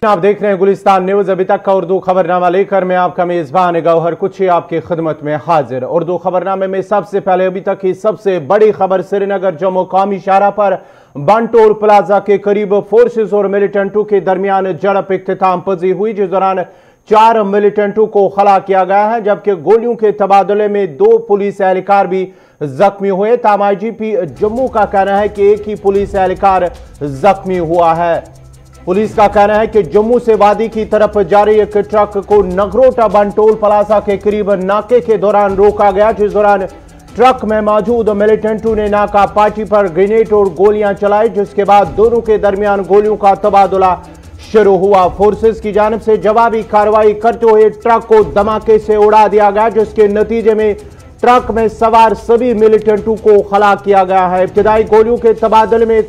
आप देख रहे हैं गुलिस्तान न्यूज। अभी तक का उर्दू खबरनामा लेकर मैं आपका मेजबान गौहर कुछी आपकी खिदमत में हाजिर। उर्दू खबरनामे में सबसे पहले अभी तक की सबसे बड़ी खबर श्रीनगर जम्मू कौमी शाहरा पर बंटोल प्लाजा के करीब फोर्सेस और मिलिटेंटों के दरमियान झड़प इख्तिताम पजीर हुई, जिस दौरान 4 मिलिटेंटों को खला किया गया है, जबकि गोलियों के तबादले में 2 पुलिस एहलकार भी जख्मी हुए। ताम आईजीपी जम्मू का कहना है कि एक ही पुलिस एहलकार जख्मी हुआ है। पुलिस का कहना है कि जम्मू से वादी की तरफ जा रही एक ट्रक को नगरोटा बंटोल प्लाजा के करीब नाके के दौरान रोका गया, जिस दौरान ट्रक में मौजूद मिलिटेंटों ने नाका पार्टी पर ग्रेनेड और गोलियां चलाई, जिसके बाद दोनों के दरमियान गोलियों का तबादला शुरू हुआ। फोर्सेस की जानिब से जवाबी कार्रवाई करते हुए ट्रक को धमाके से उड़ा दिया गया, जिसके नतीजे में ट्रक में सवार सभी मिलिटेंटों को खला किया गया है। इब्तिदाई गोलियों के तबादले में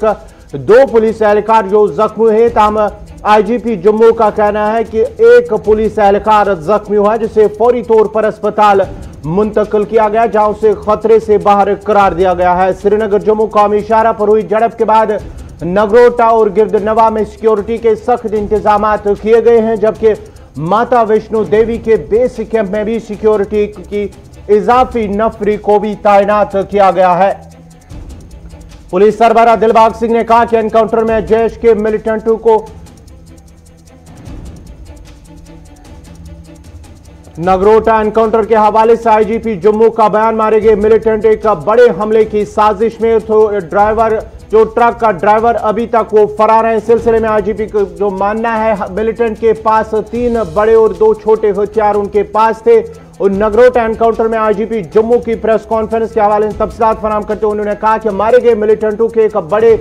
2 पुलिस एहलकार जो जख्मी हुए। ताम आईजीपी जम्मू का कहना है कि एक पुलिस एहलकार जख्मी हुआ, जिसे फौरी तौर पर अस्पताल मुंतकिल किया गया, जहां उसे खतरे से बाहर करार दिया गया है। श्रीनगर जम्मू कौमी शाहरा पर हुई झड़प के बाद नगरोटा और गिरदनवा में सिक्योरिटी के सख्त इंतजाम किए गए हैं, जबकि माता वैष्णो देवी के बेस कैंप में भी सिक्योरिटी की इजाफी नफरी को भी तैनात किया गया है। पुलिस सरबराह दिलबाग सिंह ने कहा कि एनकाउंटर में जैश के मिलिटेंटों को नगरोटा एनकाउंटर के हवाले से आईजीपी जम्मू का बयान, मारे गए मिलिटेंट एक बड़े हमले की साजिश में तो ड्राइवर जो ट्रक का ड्राइवर अभी तक वो फरार है। इस सिलसिले में आईजीपी को जो मानना है, मिलिटेंट के पास 3 बड़े और 2 छोटे हथियार उनके पास थे। और नगरोटा एनकाउंटर में आईजीपी जम्मू की प्रेस कॉन्फ्रेंस के हवाले से तफसीलात फराहम करते हुए उन्होंने कहा कि मारे गए मिलिटेंटों के एक बड़े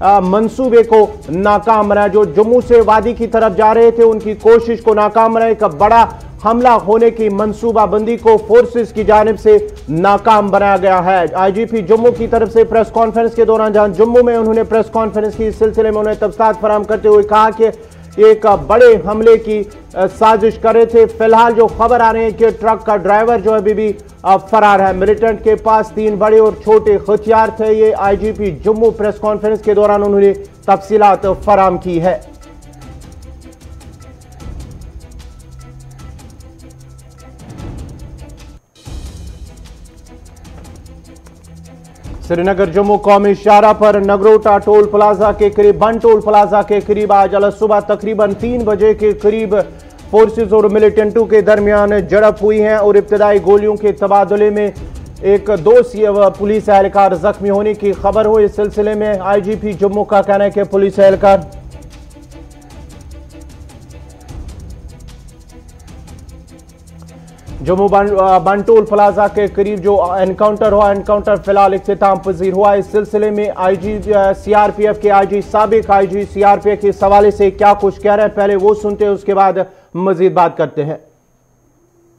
मंसूबे को नाकाम बनाया। जो जम्मू से वादी की तरफ जा रहे थे, उनकी कोशिश को नाकाम बनाया। एक बड़ा हमला होने की मंसूबाबंदी को फोर्सेस की जानिब से नाकाम बनाया गया है। आईजीपी जम्मू की तरफ से प्रेस कॉन्फ्रेंस के दौरान जहां जम्मू में उन्होंने प्रेस कॉन्फ्रेंस की इस सिलसिले में उन्हें तफसीलात फराहम करते हुए कहा कि एक बड़े हमले की साजिश कर रहे थे। फिलहाल जो खबर आ रही है कि ट्रक का ड्राइवर जो अभी भी फरार है। मिलिटेंट के पास 3 बड़े और छोटे हथियार थे। ये आईजीपी जम्मू प्रेस कॉन्फ्रेंस के दौरान उन्होंने तफसीलात फराहम की है। श्रीनगर जम्मू कौमी शाहरा पर नगरोटा टोल प्लाजा के करीब बंटोल प्लाजा के करीब आज सुबह तकरीबन 3 बजे के करीब फोर्सेस और मिलिटेंटों के दरमियान झड़प हुई है और इब्तिदाई गोलियों के तबादले में 2 पुलिस एहलकार जख्मी होने की खबर हुई। इस सिलसिले में आईजीपी जम्मू का कहना है कि पुलिस एहलकार जम्मू बंटोल प्लाजा के करीब जो एनकाउंटर हुआ, एनकाउंटर फिलहाल इख्तिताम पजीर हुआ। इस सिलसिले में आईजी सीआरपीएफ के आईजी साबिक आईजी सीआरपीएफ के हवाले से क्या कुछ कह रहे हैं, पहले वो सुनते हैं, उसके बाद मजीद बात करते हैं।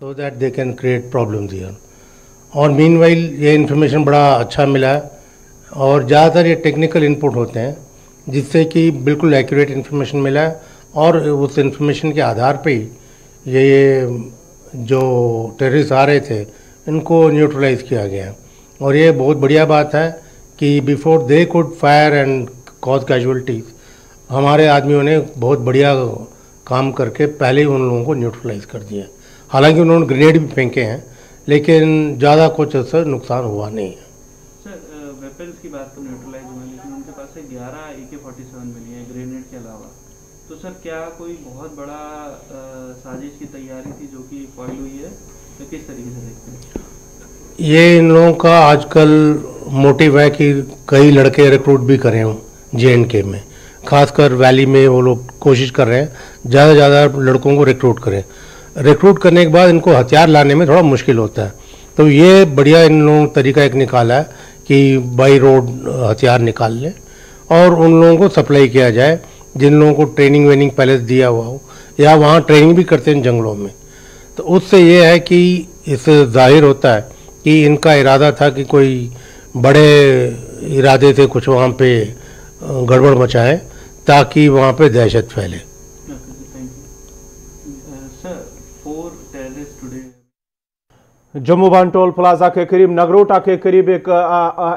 So that they can create problems here. और मीनवाइल ये इन्फॉर्मेशन बड़ा अच्छा मिला है और ज़्यादातर ये टेक्निकल इनपुट होते हैं, जिससे कि बिल्कुल एक्यूरेट इन्फॉर्मेशन मिला है और उस इन्फॉर्मेशन के आधार पे ही ये जो टेररिस्ट आ रहे थे इनको न्यूट्रलाइज किया गया। और ये बहुत बढ़िया बात है कि before they could fire and cause casualties, हमारे आदमियों ने बहुत बढ़िया काम करके पहले ही उन लोगों को न्यूट्रलाइज कर दिया। हालांकि उन्होंने ग्रेनेड भी फेंके हैं, लेकिन ज़्यादा कुछ उससे नुकसान हुआ नहीं है। सर, वेपन्स की बात तो न्यूट्रलाइज हुआ, लेकिन उनके पास से 11 AK-47 मिली है ग्रेनेड के अलावा। तो सर, क्या कोई बहुत बड़ा साजिश की तैयारी थी जो कि फॉइल हुई है, तो किस तरीके से देखते हैं? ये इन लोगों का आजकल मोटिव है कि कई लड़के रिक्रूट भी करें JNK में, खासकर वैली में वो लोग कोशिश कर रहे हैं ज़्यादा से ज़्यादा लड़कों को रिक्रूट करें। रिक्रूट करने के बाद इनको हथियार लाने में थोड़ा मुश्किल होता है, तो ये बढ़िया इन लोगों ने तरीका एक निकाला है कि बाई रोड हथियार निकाल लें और उन लोगों को सप्लाई किया जाए जिन लोगों को ट्रेनिंग वेनिंग पहले से दिया हुआ हो या वहाँ ट्रेनिंग भी करते हैं जंगलों में। तो उससे ये है कि इससे जाहिर होता है कि इनका इरादा था कि कोई बड़े इरादे से कुछ वहाँ पे गड़बड़ मचाए ताकि वहाँ पे दहशत फैले। जम्मू वन टोल प्लाजा के करीब नगरोटा के करीब एक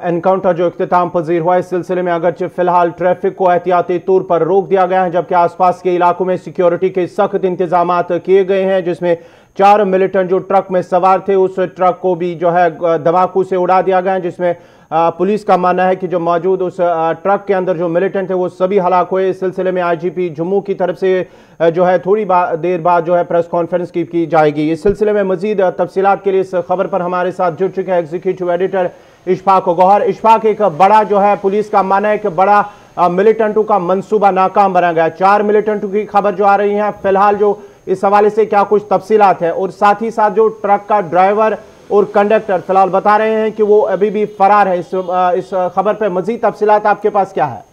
एनकाउंटर जो इख्तिताम पजीर हुआ। इस सिलसिले में अगरचे फिलहाल ट्रैफिक को एहतियाती तौर पर रोक दिया गया है, जबकि आसपास के इलाकों में सिक्योरिटी के सख्त इंतजाम किए गए हैं, जिसमें 4 मिलिटेंट जो ट्रक में सवार थे उस ट्रक को भी जो है धमाकों से उड़ा दिया गया है, जिसमें पुलिस का मानना है कि जो मौजूद उस ट्रक के अंदर जो मिलिटेंट थे वो सभी हलाक हुए। इस सिलसिले में आईजीपी जम्मू की तरफ से जो है थोड़ी देर बाद जो है प्रेस कॉन्फ्रेंस की जाएगी। इस सिलसिले में मजीद तफसीलात के लिए इस खबर पर हमारे साथ जुड़ चुके हैं एग्जीक्यूटिव एडिटर इशफाक गौहर। इशफाक, एक बड़ा जो है पुलिस का मानना है कि बड़ा मिलिटेंटों का मंसूबा नाकाम बना गया। 4 मिलिटेंटों की खबर जो आ रही है फिलहाल, जो इस हवाले से क्या कुछ तफसीलात है, और साथ ही साथ जो ट्रक का ड्राइवर और कंडक्टर फिलहाल बता रहे हैं कि वो अभी भी फरार है। इस खबर पे मजीद तफसीलात आपके पास क्या है?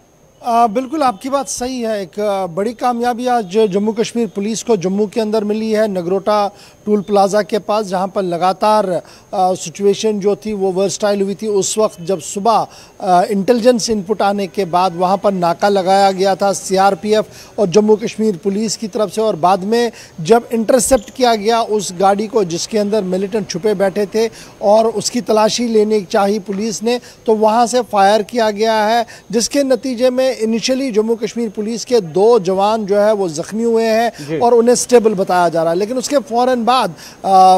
बिल्कुल आपकी बात सही है। एक बड़ी कामयाबी आज जम्मू कश्मीर पुलिस को जम्मू के अंदर मिली है, नगरोटा टोल प्लाजा के पास, जहां पर लगातार सिचुएशन जो थी वो वर्सटाइल हुई थी। उस वक्त जब सुबह इंटेलिजेंस इनपुट आने के बाद वहां पर नाका लगाया गया था सीआरपीएफ और जम्मू कश्मीर पुलिस की तरफ से, और बाद में जब इंटरसेप्ट किया गया उस गाड़ी को जिसके अंदर मिलिटेंट छुपे बैठे थे और उसकी तलाशी लेने चाहिए पुलिस ने, तो वहाँ से फायर किया गया है, जिसके नतीजे में इनिशियली जम्मू कश्मीर पुलिस के 2 जवान जो है वो जख्मी हुए हैं और उन्हें स्टेबल बताया जा रहा है। लेकिन उसके फौरन बाद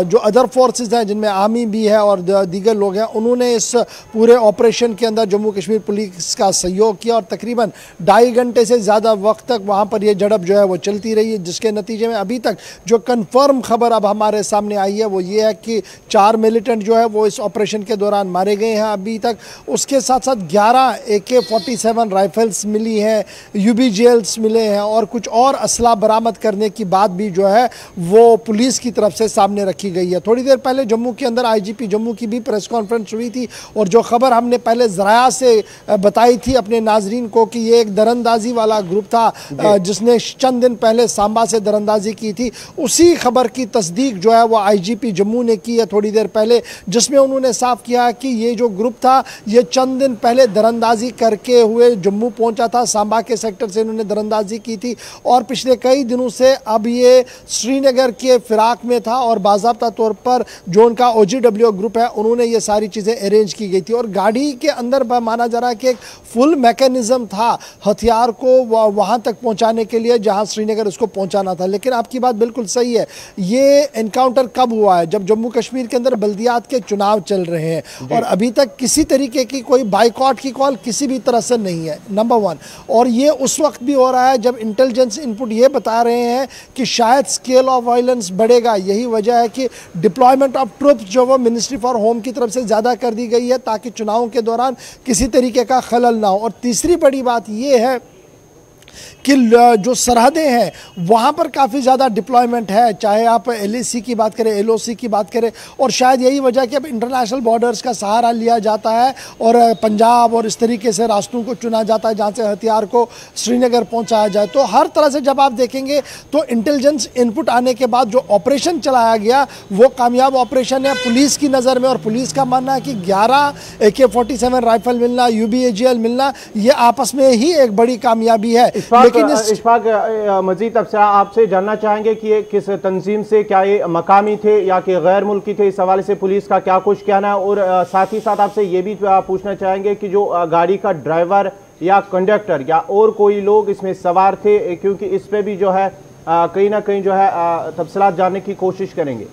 जो अदर फोर्सेस हैं, जिनमें आर्मी भी है और दीगर लोग हैं, उन्होंने इस पूरे ऑपरेशन के अंदर जम्मू कश्मीर पुलिस का सहयोग किया और तकरीबन 2.5 घंटे से ज़्यादा वक्त तक वहाँ पर यह झड़प जो है वो चलती रही है, जिसके नतीजे में अभी तक जो कन्फर्म खबर अब हमारे सामने आई है वो ये है कि 4 मिलिटेंट जो है वो इस ऑपरेशन के दौरान मारे गए हैं अभी तक। उसके साथ साथ 11 AK-47 राइफल्स मिली हैं, UBGLs मिले हैं और कुछ और असला बरामद करने की बात भी जो है वो पुलिस की तरफ से सामने रखी गई है। थोड़ी देर पहले जम्मू के अंदर आईजीपी जम्मू की भी प्रेस कॉन्फ्रेंस हुई थी और जो खबर हमने पहले ज़राया से बताई थी अपने नाजरीन को कि ये एक दरअंदाजी वाला ग्रुप था जिसने चंद दिन पहले सांबा से दरअंदाजी की थी, उसी खबर की तस्दीक जो है वो आईजीपी जम्मू ने की है थोड़ी देर पहले, जिसमें उन्होंने साफ किया कि ये जो ग्रुप था ये चंद दिन पहले दरअंदाजी करके हुए जम्मू पहुंचा था, सांबा के सेक्टर से इन्होंने दरअंदाजी की थी और पिछले कई दिनों से अब ये श्रीनगर के फिराक में था और बाज़ाब्ता तौर पर जो उनका OGW ग्रुप है उन्होंने ये सारी चीज़ें अरेंज की गई थी और गाड़ी के अंदर माना जा रहा है कि एक फुल मैकेनिज्म था हथियार को वहाँ तक पहुँचाने के लिए जहाँ श्रीनगर उसको पहुँचाना था। लेकिन आपकी बात बिल्कुल सही है, ये एनकाउंटर कब हुआ है? जब जम्मू कश्मीर के अंदर बल्दियात के चुनाव चल रहे हैं और अभी तक किसी तरीके की कोई बाइकआउट की कॉल किसी भी तरह से नहीं है, नंबर 1। और ये उस वक्त भी हो रहा है जब इंटेलिजेंस इनपुट ये बता रहे हैं कि शायद स्केल ऑफ वायलेंस बढ़ेगा। यही वजह है कि डिप्लॉयमेंट ऑफ ट्रुप्स जो वो मिनिस्ट्री फॉर होम की तरफ से ज़्यादा कर दी गई है ताकि चुनावों के दौरान किसी तरीके का खलल ना हो। और तीसरी बड़ी बात ये है कि जो सरहदें हैं वहाँ पर काफ़ी ज़्यादा डिप्लॉयमेंट है, चाहे आप LAC की बात करें, LOC की बात करें, और शायद यही वजह कि अब इंटरनेशनल बॉर्डर्स का सहारा लिया जाता है और पंजाब और इस तरीके से रास्तों को चुना जाता है जहाँ से हथियार को श्रीनगर पहुँचाया जाए। तो हर तरह से जब आप देखेंगे तो इंटेलिजेंस इनपुट आने के बाद जो ऑपरेशन चलाया गया वो कामयाब ऑपरेशन है पुलिस की नज़र में, और पुलिस का मानना है कि 11 AK-47 राइफल मिलना, UBGL मिलना, ये आपस में ही एक बड़ी कामयाबी है। इशफाक, मजीद आपसे जानना चाहेंगे कि ये किस तंजीम से, क्या ये मकामी थे या कि गैर मुल्की थे, इस हवाले से पुलिस का क्या कुछ कहना है? और साथ ही साथ आपसे ये भी पूछना चाहेंगे कि जो गाड़ी का ड्राइवर या कंडक्टर या और कोई लोग इसमें सवार थे, क्योंकि इस पे भी जो है कहीं ना कहीं जो है तफसीलात जानने की कोशिश करेंगे।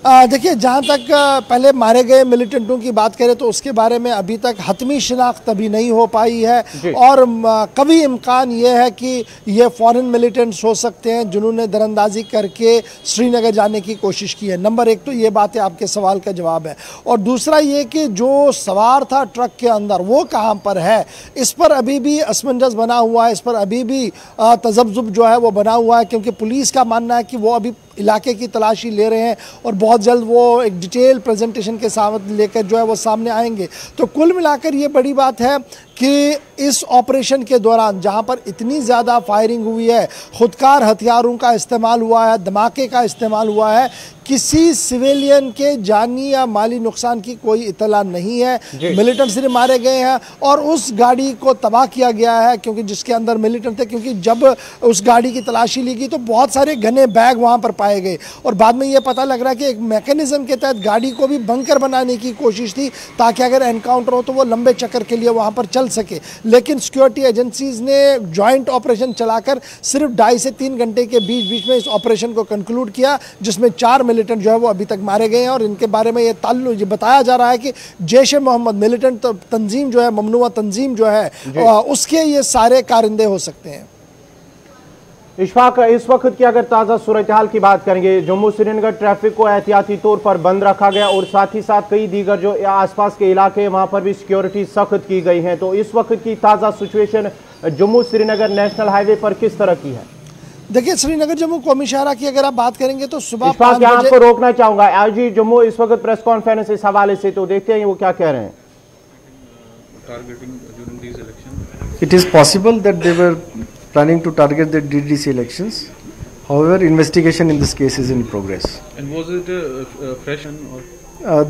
देखिए, जहाँ तक पहले मारे गए मिलिटेंटों की बात करें तो उसके बारे में अभी तक हतमी शिनाख्त अभी नहीं हो पाई है और कभी इम्कान ये है कि ये फॉरेन मिलिटेंट्स हो सकते हैं जिन्होंने दरअंदाजी करके श्रीनगर जाने की कोशिश की है। नंबर 1 तो ये बात है, आपके सवाल का जवाब है। और दूसरा ये कि जो सवार था ट्रक के अंदर वो कहाँ पर है, इस पर अभी भी असमंजस बना हुआ है, इस पर अभी भी तजब्जुब जो है वो बना हुआ है, क्योंकि पुलिस का मानना है कि वो अभी इलाके की तलाशी ले रहे हैं और बहुत जल्द वो एक डिटेल प्रेजेंटेशन के साथ लेकर जो है वो सामने आएंगे। तो कुल मिलाकर ये बड़ी बात है कि इस ऑपरेशन के दौरान जहां पर इतनी ज़्यादा फायरिंग हुई है, खुदकार हथियारों का इस्तेमाल हुआ है, धमाके का इस्तेमाल हुआ है, किसी सिविलियन के जानी या माली नुकसान की कोई इतला नहीं है। मिलिटेंट सिर्फ मारे गए हैं और उस गाड़ी को तबाह किया गया है क्योंकि जिसके अंदर मिलिटेंट थे, क्योंकि जब उस गाड़ी की तलाशी ली गई तो बहुत सारे घने बैग वहां पर पाए गए और बाद में ये पता लग रहा है कि एक मैकेनिज्म के तहत गाड़ी को भी बंकर बनाने की कोशिश थी ताकि अगर एनकाउंटर हो तो वो लंबे चक्कर के लिए वहां पर चल सके। लेकिन सिक्योरिटी एजेंसीज ने जॉइंट ऑपरेशन चलाकर सिर्फ 2.5 से 3 घंटे के बीच में इस ऑपरेशन को कंक्लूड किया, जिसमें 4 मिलिटेंट जो है वो अभी तक मारे गए हैं और इनके बारे में ये बताया जा रहा है कि जैश ए मोहम्मद मिलिटेंट तंजीम जो है, ममनुआ तंजीम जो है, उसके ये सारे कारिंदे हो सकते हैं। इशफाक, इस वक्त की अगर ताज़ा सूरत हाल की बात करेंगे, जम्मू श्रीनगर ट्रैफिक को एहतियाती तौर पर बंद रखा गया और साथ ही साथ कई दीगर जो आसपास के इलाके वहां पर भी सिक्योरिटी सख्त की गई है, तो इस वक्त की ताज़ा situation Jammu Srinagar national highway पर किस तरह की है? देखिए, श्रीनगर जम्मू कौमी शाहरा की अगर आप बात करेंगे तो सुबह 5 बजे आपको रोकना चाहूंगा। आईजी जम्मू इस वक्त प्रेस कॉन्फ्रेंस इस हवाले से, तो देखते हैं वो क्या कह रहे हैं। It is possible that they were planning to target the DDC elections. However, investigation in this case is in progress. And was it a fresh or?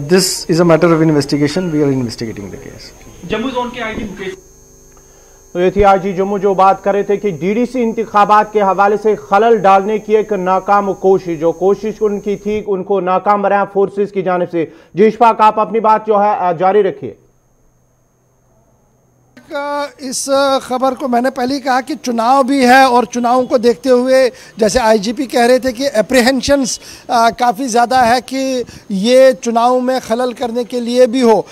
This is a matter of investigation. We are investigating the case. Jammu zone के IG Mukesh, तो ये थी IG Jammu जो बात कर रहे थे कि डीडीसी इंतखाबात के हवाले से खलल डालने की एक नाकाम कोशिश, जो कोशिश उनकी थी उनको नाकाम बनाया फोर्सेस की जानिब से। जी इशफाक, आप अपनी बात जो है जारी रखिए। इस खबर को मैंने पहले ही कहा कि चुनाव भी है और चुनाव को देखते हुए जैसे आईजीपी कह रहे थे कि एप्रीहेंशंस काफ़ी ज़्यादा है कि ये चुनाव में खलल करने के लिए भी हो,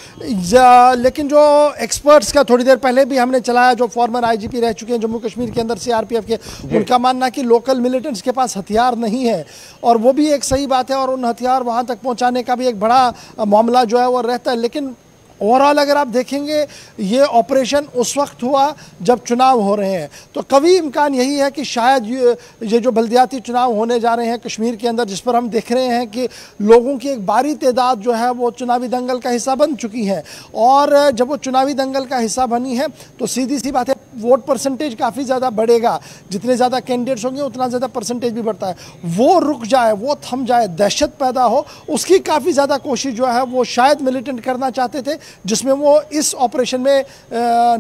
लेकिन जो एक्सपर्ट्स का थोड़ी देर पहले भी हमने चलाया, जो फॉर्मर आईजीपी रह चुके हैं जम्मू कश्मीर के अंदर सीआरपीएफ के, उनका मानना कि लोकल मिलिटेंट्स के पास हथियार नहीं है और वो भी एक सही बात है और उन हथियार वहाँ तक पहुँचाने का भी एक बड़ा मामला जो है वो रहता है। लेकिन ओवरऑल अगर आप देखेंगे ये ऑपरेशन उस वक्त हुआ जब चुनाव हो रहे हैं, तो कभी इम्कान यही है कि शायद ये जो बल्दियाती चुनाव होने जा रहे हैं कश्मीर के अंदर, जिस पर हम देख रहे हैं कि लोगों की एक भारी तादाद जो है वो चुनावी दंगल का हिस्सा बन चुकी है, और जब वो चुनावी दंगल का हिस्सा बनी है तो सीधी सी बात है वोट परसेंटेज काफ़ी ज़्यादा बढ़ेगा, जितने ज़्यादा कैंडिडेट्स होंगे उतना ज़्यादा परसेंटेज भी बढ़ता है। वो रुक जाए, वो थम जाए, दहशत पैदा हो, उसकी काफ़ी ज़्यादा कोशिश जो है वो शायद मिलिटेंट करना चाहते थे, जिसमें वो इस ऑपरेशन में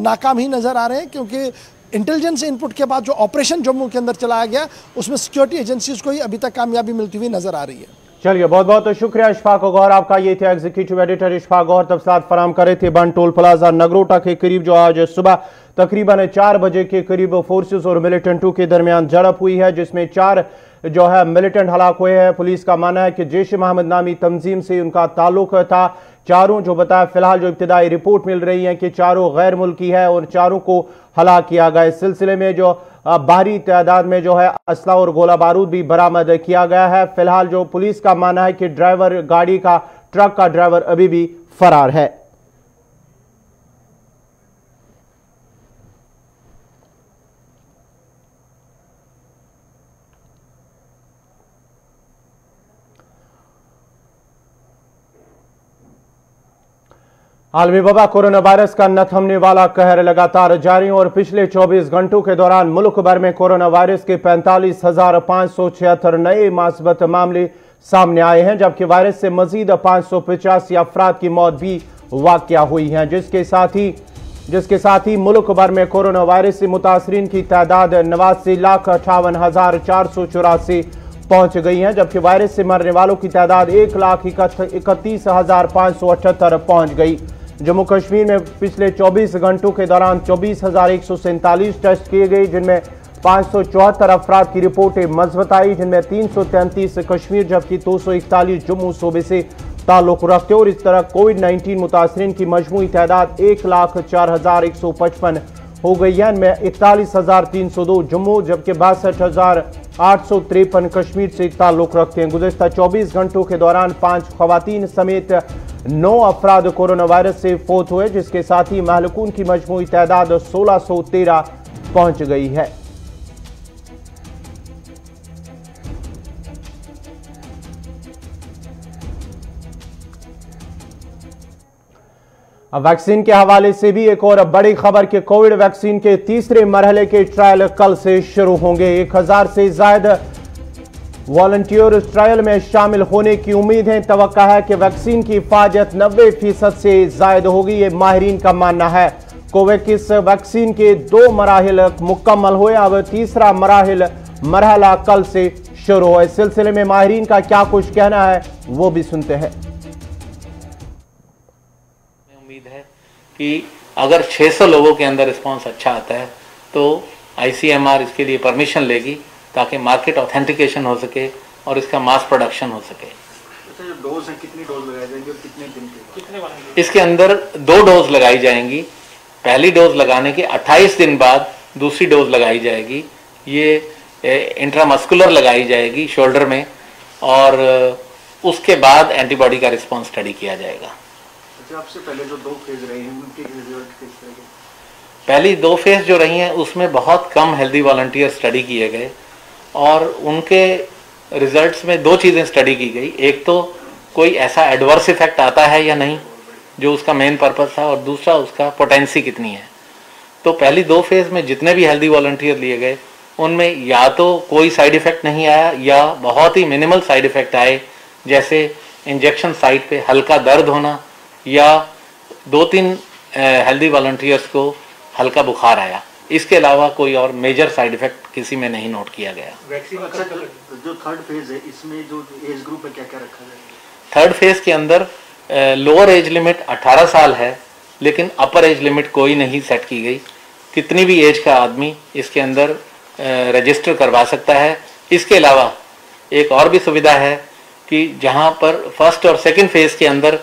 नाकाम ही नज़र आ रहे हैं, क्योंकि इंटेलिजेंस इनपुट के बाद जो ऑपरेशन जम्मू के अंदर चलाया गया उसमें सिक्योरिटी एजेंसीज को ही अभी तक कामयाबी मिलती हुई नज़र आ रही है। चलिए, बहुत बहुत शुक्रिया इशफाक गौहर आपका। ये थे एग्जीक्यूटिव एडिटर इशफाक गौहर, तफसीलात फराम कर रहे थे। बन टोल प्लाजा नगरोटा के करीब जो आज सुबह तकरीबन 4 बजे के करीब फोर्सेस और मिलिटेंटों के दरमियान झड़प हुई है, जिसमें 4 जो है मिलिटेंट हलाक हुए हैं। पुलिस का मानना है कि जैश ए मोहम्मद नामी तंजीम से उनका ताल्लुक था। चारों जो बताया, फिलहाल जो इब्तिदाई रिपोर्ट मिल रही है कि चारों गैर मुल्की है और चारों को हलाक किया गया। इस सिलसिले में जो भारी तादाद में जो है असला और गोला बारूद भी बरामद किया गया है। फिलहाल जो पुलिस का मानना है कि ड्राइवर गाड़ी का, ट्रक का ड्राइवर अभी भी फरार है। आलमी वबा कोरोना वायरस का न थमने वाला कहर लगातार जारी और पिछले 24 घंटों के दौरान मुल्क भर में कोरोना वायरस के 45,576 नए मासबत मामले सामने आए हैं, जबकि वायरस से मजीद 585 अफराद की मौत भी वाक़या हुई है, जिसके साथ ही मुल्क भर में कोरोना वायरस से मुतासरीन की तादाद 89,58,484 पहुंच गई है, जबकि वायरस से मरने वालों की तादाद 1,31,578 पहुंच गई। जम्मू कश्मीर में पिछले 24 घंटों के दौरान 24,147 टेस्ट किए गए, जिनमें 574 अफराद की रिपोर्टें मज़बूत आई, जिनमें 333 कश्मीर जबकि 241 जम्मू सूबे से ताल्लुक रखते, और इस तरह कोविड-19 मुतासरीन की मजमूई तादाद 1,04,155 हो गई है। इनमें 41,302 जम्मू जबकि 62,853 कश्मीर से ताल्लुक रखते हैं। गुज़श्ता 24 घंटों के दौरान 5 ख़वातीन समेत 9 अफराद कोरोना वायरस से फौत हुए, जिसके साथ ही महलूकून की मजमूई तादाद 1613 पहुंच गई है। अब वैक्सीन के हवाले से भी एक और बड़ी खबर कि कोविड वैक्सीन के तीसरे मरहले के ट्रायल कल से शुरू होंगे। 1000 से ज्यादा वॉलंटियर ट्रायल में शामिल होने की उम्मीद है। तवक्का है कि वैक्सीन की हिफाजत 90% से ज्यादा होगी, ये माहिरीन का मानना है। कोवैक्स वैक्सीन के 2 मराहिल मुकम्मल हुए, अब तीसरा मरहला कल से शुरू हो। इस सिलसिले में माहिरीन का क्या कुछ कहना है वो भी सुनते हैं। उम्मीद है कि अगर 600 लोगों के अंदर रिस्पांस अच्छा आता है तो ICMR इसके लिए परमिशन लेगी ताकि मार्केट ऑथेंटिकेशन हो सके और इसका मास प्रोडक्शन हो सके। अच्छा, जो डोज है कितनी डोज लगाई जाएंगी और कितने दिन के? इसके अंदर 2 डोज लगाई जाएंगी। पहली डोज लगाने के 28 दिन बाद दूसरी डोज लगाई जाएगी। ये इंट्रामस्कुलर लगाई जाएगी शोल्डर में, और उसके बाद एंटीबॉडी का रिस्पांस स्टडी किया जाएगा। अच्छा, आपसे पहले जो 2 फेज रहे हैं उनके रिजल्ट किस तरह के? पहली 2 फेज जो रही हैं उसमें बहुत कम हेल्दी वॉलंटियर स्टडी किए गए और उनके रिजल्ट्स में 2 चीज़ें स्टडी की गई। एक तो कोई ऐसा एडवर्स इफेक्ट आता है या नहीं जो उसका मेन पर्पस था, और दूसरा उसका पोटेंसी कितनी है। तो पहली 2 फेज में जितने भी हेल्दी वॉलंटियर लिए गए उनमें या तो कोई साइड इफेक्ट नहीं आया या बहुत ही मिनिमल साइड इफेक्ट आए, जैसे इंजेक्शन साइट पे हल्का दर्द होना या 2-3 हेल्दी वॉलंटियर्स को हल्का बुखार आया। इसके अलावा कोई और मेजर साइड इफेक्ट किसी में नहीं नोट किया गया। वैक्सीन अच्छा, जो 3rd फेज है इसमें जो एज ग्रुप है क्या क्या रखा जाएगा? 3rd फेज के अंदर लोअर एज लिमिट 18 साल है, लेकिन अपर एज लिमिट कोई नहीं सेट की गई। कितनी भी एज का आदमी इसके अंदर रजिस्टर करवा सकता है। इसके अलावा एक और भी सुविधा है कि जहां पर 1st और 2nd फेज के अंदर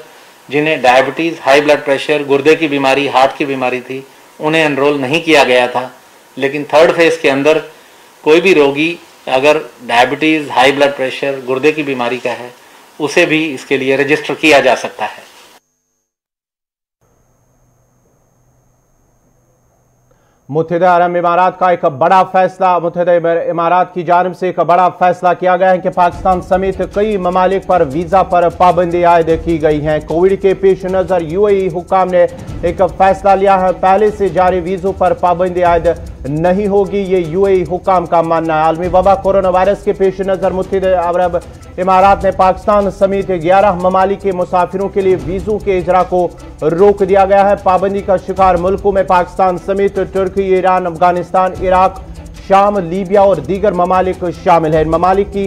जिन्हें डायबिटीज़, हाई ब्लड प्रेशर, गुर्दे की बीमारी, हार्ट की बीमारी थी, उन्हें एनरोल नहीं किया गया था, लेकिन 3rd फेज के अंदर कोई भी रोगी अगर डायबिटीज़, हाई ब्लड प्रेशर, गुर्दे की बीमारी का है उसे भी इसके लिए रजिस्टर किया जा सकता है। मुत्तहिदा अरब इमारात का एक बड़ा फैसला, मुत्तहिदा इमारात की जानिब से एक बड़ा फैसला किया गया है कि पाकिस्तान समेत कई ममालिक पर वीज़ा पर पाबंदी आयद की गई हैं। कोविड के पेश नज़र UAE हुक्काम ने एक फैसला लिया है, पहले से जारी वीज़ों पर पाबंदी आयद नहीं होगी, ये UAE हुक्काम का मानना है। आलमी वबा कोरोना वायरस के पेश नज़र मुत्तहिदा अरब इमारात ने पाकिस्तान समेत 11 ममालिक के मुसाफिरों के लिए वीज़ों के इजरा को रोक दिया गया है। पाबंदी का शिकार मुल्कों में पाकिस्तान समेत तुर्की, ईरान, अफगानिस्तान, इराक, शाम, लीबिया और दीगर ममालिक शामिल है। इन ममालिक की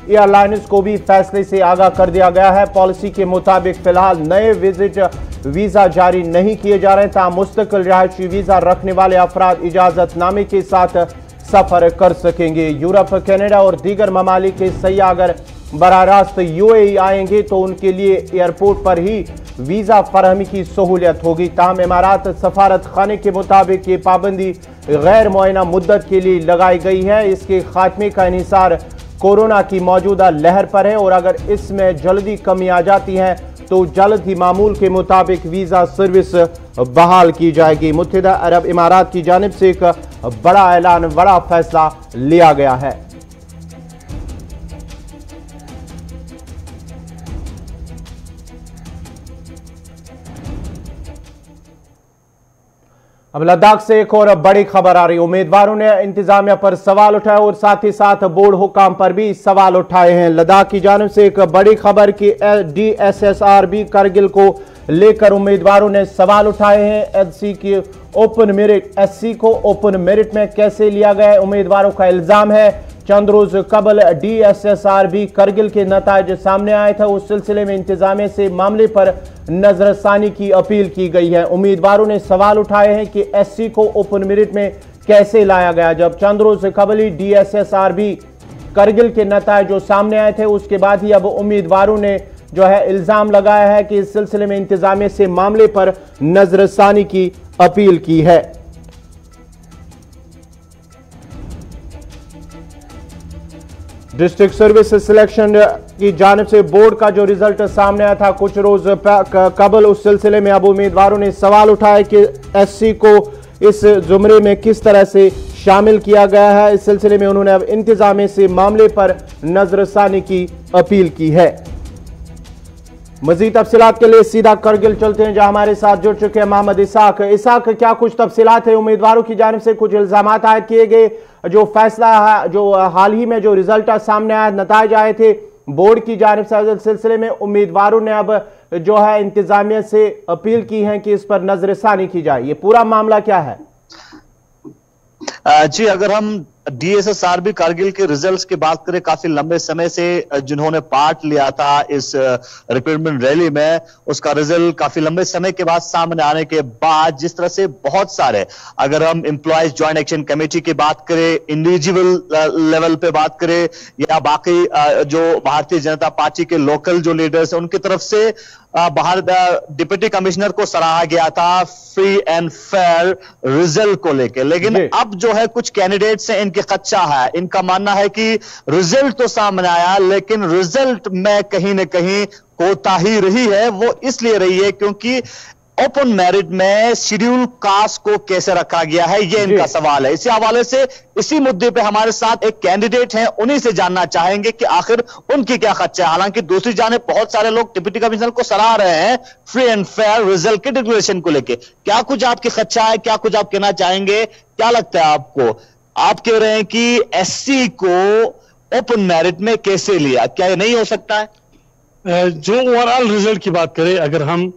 एयरलाइंस को भी फैसले से आगाह कर दिया गया है। पॉलिसी के मुताबिक फिलहाल नए विजिट वीज़ा जारी नहीं किए जा रहे हैं, ताहम मुस्तकिल रिहायशी वीज़ा रखने वाले अफराद इजाज़तनामे के साथ सफ़र कर सकेंगे। यूरोप, कनाडा और दीगर ममालिक के सयाह अगर बराह रास्त UAE आएंगे तो उनके लिए एयरपोर्ट पर ही वीज़ा फराहमी की सहूलियत होगी। ताहम इमारात सफारत खाने के मुताबिक ये पाबंदी गैर मुअय्यना मुद्दत के लिए लगाई गई है। इसके खात्मे का इन्हिसार कोरोना की मौजूदा लहर पर है और अगर इसमें जल्दी कमी आ जाती है तो जल्द ही मामूल के मुताबिक वीज़ा सर्विस बहाल की जाएगी। मुत्तहिदा अरब इमारात की जानिब से एक बड़ा ऐलान, बड़ा फैसला लिया गया है। अब लद्दाख से एक और बड़ी खबर आ रही है। उम्मीदवारों ने इंतजामिया पर सवाल उठाए और साथ ही साथ बोर्ड हुकाम पर भी सवाल उठाए हैं। लद्दाख की जानिब से एक बड़ी खबर कि DSSRB करगिल को लेकर उम्मीदवारों ने सवाल उठाए हैं। SC की ओपन मेरिट, SC को ओपन मेरिट में कैसे लिया गया है। उम्मीदवारों का इल्जाम है चंद रोज कबल DSSRB करगिल के नताइज सामने आए थे, उस सिलसिले में इंतजामिया से मामले पर नजरसानी की अपील की गई है। उम्मीदवारों ने सवाल उठाए हैं कि SC को ओपन मेरिट में कैसे लाया गया, जब चंद रोज कबल ही DSSRB करगिल के नताइज जो सामने आए थे उसके बाद ही अब उम्मीदवारों ने जो है इल्जाम लगाया है कि इस सिलसिले में इंतजामिया से मामले पर नजरसानी की अपील की है। डिस्ट्रिक्ट सर्विस सिलेक्शन की जानिब से बोर्ड का जो रिजल्ट सामने आया था कुछ रोज कबल, उस सिलसिले में अब उम्मीदवारों ने सवाल उठाया कि SC को इस जुमरे में किस तरह से शामिल किया गया है। इस सिलसिले में उन्होंने अब इंतजामिया से मामले पर नजरसानी की अपील की है। मजीद तफसीलात के लिए सीधा करगिल चलते हैं, जहां हमारे साथ जुड़ चुके हैं मोहम्मद इसाक। इसाक, क्या कुछ तफसीलात है? उम्मीदवारों की जानिब से कुछ इल्जामात आयद किए गए, जो फैसला है, जो हाल ही में जो रिजल्ट सामने आया, नताइज आए थे बोर्ड की जानिब से, इस सिलसिले में उम्मीदवारों ने अब जो है इंतजामिया से अपील की है कि इस पर नजरसानी की जाए। ये पूरा मामला क्या है? जी, अगर हम DSSRB कारगिल के रिजल्ट्स की बात करें, काफी लंबे समय से जिन्होंने पार्ट लिया था इस रिक्रूटमेंट रैली में, उसका रिजल्ट काफी लंबे समय के बाद सामने आने के बाद जिस तरह से बहुत सारे, अगर हम एम्प्लॉयज ज्वाइंट एक्शन कमेटी की बात करें, इंडिविजुअल लेवल पे बात करें, या बाकी जो भारतीय जनता पार्टी के लोकल जो लीडर्स हैं उनकी तरफ से बाहर डिप्टी कमिश्नर को सराहा गया था फ्री एंड फेयर रिजल्ट को लेकर। लेकिन अब जो है कुछ कैंडिडेट्स हैं, इनके खदशा है, इनका मानना है कि रिजल्ट तो सामने आया लेकिन रिजल्ट में कहीं ना कहीं कोताही रही है। वो इसलिए रही है क्योंकि ओपन मेरिट में शेड्यूल कास्ट को कैसे रखा गया है, ये इनका सवाल है। इसी हवाले से इसी मुद्दे पे हमारे साथ एक कैंडिडेट हैं, उन्हीं से जानना चाहेंगे कि आखिर उनकी क्या खदशा है। हालांकि दूसरी जानिब बहुत सारे लोग डिप्टी कमिश्नर को सराह रहे हैं फ्री एंड फेयर रिजल्ट के डिक्लेरेशन को लेकर। क्या कुछ आपकी खदशा है, क्या कुछ आप कहना चाहेंगे? क्या लगता है आपको? आप कह रहे हैं कि SC को ओपन मेरिट में कैसे लिया, क्या ये नहीं हो सकता है? जो ओवरऑल रिजल्ट की बात करें, अगर हम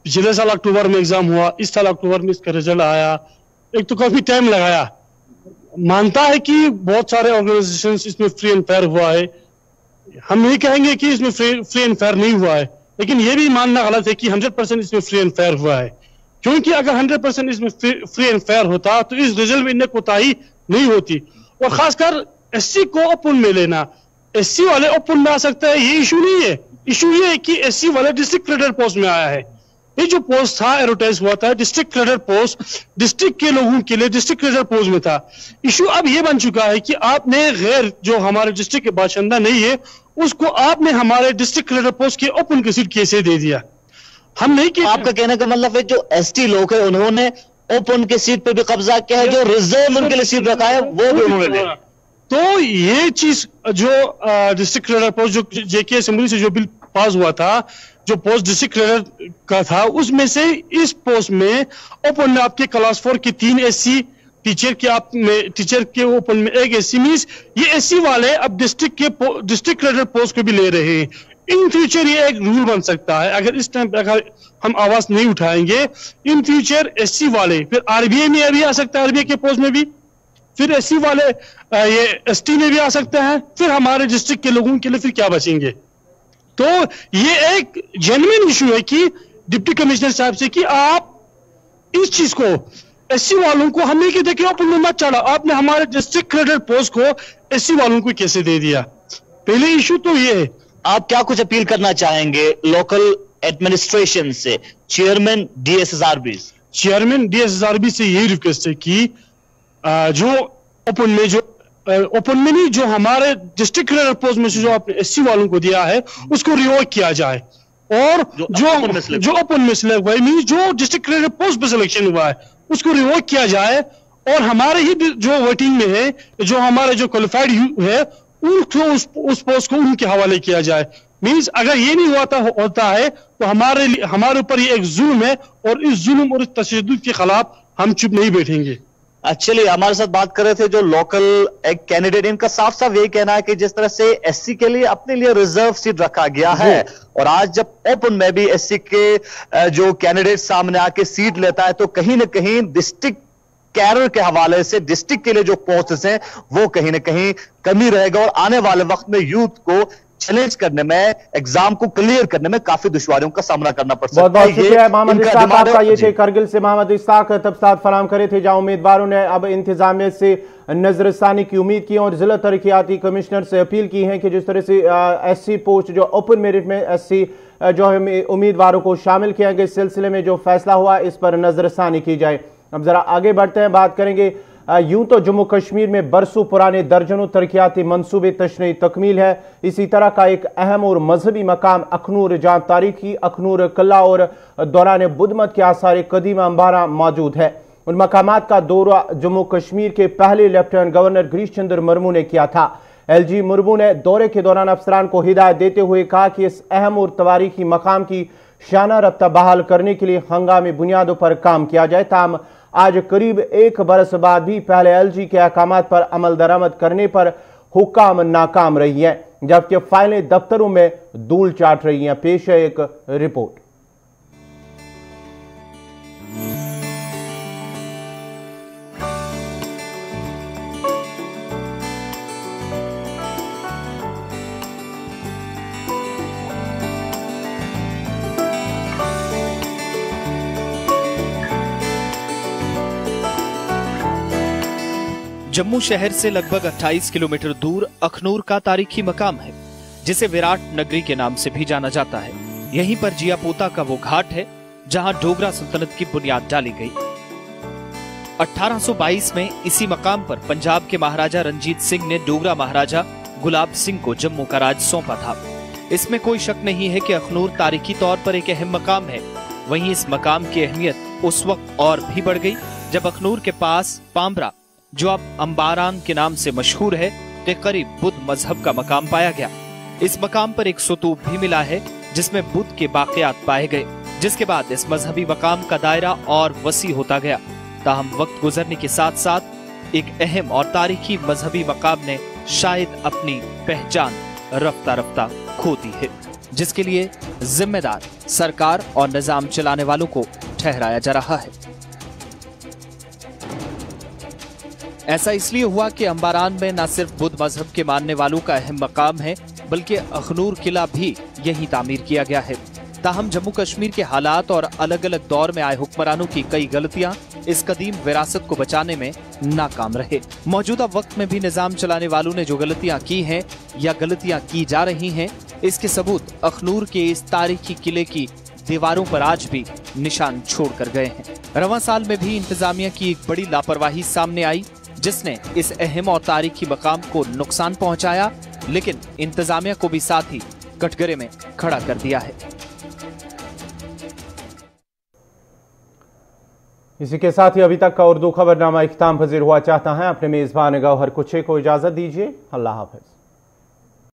पिछले साल अक्टूबर में एग्जाम हुआ, इस साल अक्टूबर में इसका रिजल्ट आया, एक तो काफी टाइम लगाया। मानता है कि बहुत सारे ऑर्गेनाइजेशंस इसमें फ्री एंड फेयर हुआ है, हम नहीं कहेंगे कि इसमें फ्री एंड फेयर नहीं हुआ है, लेकिन यह भी मानना गलत है कि 100% इसमें फ्री एंड फेयर हुआ है। क्योंकि अगर 100% इसमें फ्री एंड फेयर होता तो इस रिजल्ट में इन्हें कोताही नहीं होती। और खासकर SC को ओपन में लेना, SC वाले ओपन में आ सकता है, ये इशू नहीं है। इशू ये है कि SC वाले डिस्ट्रिक्ट कैडर पोस्ट में आया है। ये जो पोस्ट था एडवर्टाइज हुआ था डिस्ट्रिक्ट कैडर पोस्ट, डिस्ट्रिक्ट के लोगों के लिए डिस्ट्रिक्ट कैडर पोस्ट में था। इशू अब ये बन चुका है कि आपने गैर जो हमारे डिस्ट्रिक्ट के बाशिंदा नहीं है उसको आपने हमारे डिस्ट्रिक्ट कैडर पोस्ट के ओपन की सीट कैसे दे दिया? हम नहीं कि आपका कहने का मतलब है जो ST लोग है उन्होंने ओपन के सीट पे भी कब्जा किया है, जो रिजर्व उनके लिए सीट रखा है वो भी उन्होंने लिया। तो ये चीज जो डिस्ट्रिक्ट कैडर पोस्ट जो JK असेंबली से जो बिल पास हुआ था, जो पोस्ट डिस्ट्रिक्ट कैडर का था, उसमें से इस पोस्ट में ओपन में आपके क्लास 4 की 3 SC टीचर के आप में टीचर के ओपन में 1 SC मींस ये SC वाले अब डिस्ट्रिक्ट कैडर पोस्ट को भी ले रहे हैं। इन फ्यूचर ये एक रूल बन सकता है, अगर इस टाइम पे अगर हम आवाज नहीं उठाएंगे, इन फ्यूचर SC वाले फिर RBI में भी आ सकता है, RBI के पोस्ट में भी, फिर SC वाले ये ST में भी आ सकते हैं, फिर हमारे डिस्ट्रिक्ट के लोगों के लिए फिर क्या बचेंगे? तो ये एक जेन्युइन इशू है कि डिप्टी कमिश्नर साहब से कि आप इस चीज को SC वालों को हमने कि देखिए ओपन में मत चढ़ा, आपने हमारे डिस्ट्रिक्ट कैडर पोस्ट को SC वालों को कैसे दे दिया? पहले इशू तो ये है। आप क्या कुछ अपील करना चाहेंगे लोकल एडमिनिस्ट्रेशन से, चेयरमैन DSSRB से यही रिक्वेस्ट है कि जो ओपन में नहीं, जो हमारे डिस्ट्रिक्ट कैडर पोस्ट में से जो आपने SC वालों को दिया है उसको रिवोक किया जाए, और जो ओपन में सिलेक्ट हुआ है, जो डिस्ट्रिक्ट कैडर पोस्ट पे सिलेक्शन हुआ है उसको रिवोक किया जाए, और हमारे ही जो वोटिंग में है, जो हमारे जो क्वालिफाइड है उनको उस पोस्ट को उनके हवाले किया जाए। मींस अगर ये नहीं होता है तो हमारे ऊपर ये एक जुल्म है, और इस जुल्म और इस तशद्दुद के खिलाफ हम चुप नहीं बैठेंगे। चलिए, हमारे साथ बात कर रहे थे जो लोकल एक कैंडिडेट, इनका साफ साफ यही कहना है कि जिस तरह से SC के लिए अपने लिए रिजर्व सीट रखा गया है, और आज जब ओपन में भी SC के जो कैंडिडेट सामने आके सीट लेता है तो कहीं ना कहीं डिस्ट्रिक्ट कैडर के हवाले से डिस्ट्रिक्ट के लिए जो पोस्ट्स हैं वो कहीं ना कहीं कमी रहेगा, और आने वाले वक्त में यूथ को चैलेंज करने में, एग्जाम को क्लियर करने में काफी दुश्वारियों का सामना करना पड़ सकता है। बहुत शुक्रिया मोहम्मद इसाक आपका। ये थे करगिल से मोहम्मद इसाक तफसीलात फराहम करे थे, जहां उम्मीदवारों ने अब इंतजामिया से नजरसानी की उम्मीद की और जिला तरक्याती कमिश्नर से अपील की है कि जिस तरह से SC पोस्ट जो ओपन मेरिट में SC जो है उम्मीदवारों को शामिल किया गया, इस सिलसिले में जो फैसला हुआ इस पर नजरसानी की जाए। अब जरा आगे बढ़ते हैं, बात करेंगे। यूं तो जम्मू कश्मीर में बरसों पुराने दर्जनों तरक्याती मंसूबे तशरीह तकमील है। इसी तरह का एक अहम और मजहबी मकाम अखनूर, जहां तारीखी अखनूर किला और दौरान बुद्धमत के आसार कदीम अंबारा मौजूद है। उन मकामात का दौरा जम्मू कश्मीर के पहले लेफ्टिनेंट गवर्नर गिरीश चंद्र मुर्मू ने किया था। LG मुर्मू ने दौरे के दौरान अफसरान को हिदायत देते हुए कहा कि इस अहम और तवारीखी मकाम की शाना रफ्ता बहाल करने के लिए हंगामी बुनियादों पर काम किया जाए। ताहम आज करीब 1 बरस बाद भी पहले LG के अहकामात पर अमल दरामद करने पर हुक्काम नाकाम रही हैं, जबकि फाइलें दफ्तरों में धूल चाट रही हैं। पेश है एक रिपोर्ट। जम्मू शहर से लगभग 28 किलोमीटर दूर अखनूर का तारीखी मकाम है, जिसे विराट नगरी के नाम से भी जाना जाता है। यहीं पर जियापोता का वो घाट है जहां डोगरा सल्तनत की बुनियाद डाली गई। 1822 में इसी मकाम पर पंजाब के महाराजा रंजीत सिंह ने डोगरा महाराजा गुलाब सिंह को जम्मू का राज सौंपा था। इसमें कोई शक नहीं है कि अखनूर तारीखी तौर पर एक अहम मकाम है। वहीं इस मकाम की अहमियत उस वक्त और भी बढ़ गई जब अखनूर के पास पाम्बरा, जो अब अंबारान के नाम से मशहूर है, के करीब बुद्ध मजहब का मकाम पाया गया। इस मकाम पर एक स्तूप भी मिला है जिसमें बुद्ध के बाक़ियात पाए गए, जिसके बाद इस मजहबी मकाम का दायरा और वसी होता गया। ताहम वक्त गुजरने के साथ साथ एक अहम और तारीखी मजहबी मकाम ने शायद अपनी पहचान रफ्ता रफ्ता खो दी है, जिसके लिए जिम्मेदार सरकार और निजाम चलाने वालों को ठहराया जा रहा है। ऐसा इसलिए हुआ कि अंबारान में न सिर्फ बुद्ध मजहब के मानने वालों का अहम मकाम है, बल्कि अखनूर किला भी यहीं तामीर किया गया है। ताहम जम्मू कश्मीर के हालात और अलग अलग दौर में आए हुक्मरानों की कई गलतियां इस कदीम विरासत को बचाने में नाकाम रहे। मौजूदा वक्त में भी निजाम चलाने वालों ने जो गलतियां की हैं या गलतियां की जा रही हैं, इसके सबूत अखनूर के इस तारीखी किले की दीवारों पर आज भी निशान छोड़ कर गए हैं। रवां साल में भी इंतजामिया की एक बड़ी लापरवाही सामने आई, जिसने इस अहम और तारीखी मकाम को नुकसान पहुंचाया, लेकिन इंतजामिया को भी साथ ही कटघरे में खड़ा कर दिया है। इसी के साथ ही अभी तक का उर्दू खबरनामा इख्तिताम पजीर हुआ। चाहता है अपने मेजबान गौहर कुछे को इजाजत दीजिए। अल्लाह हाफ़िज़।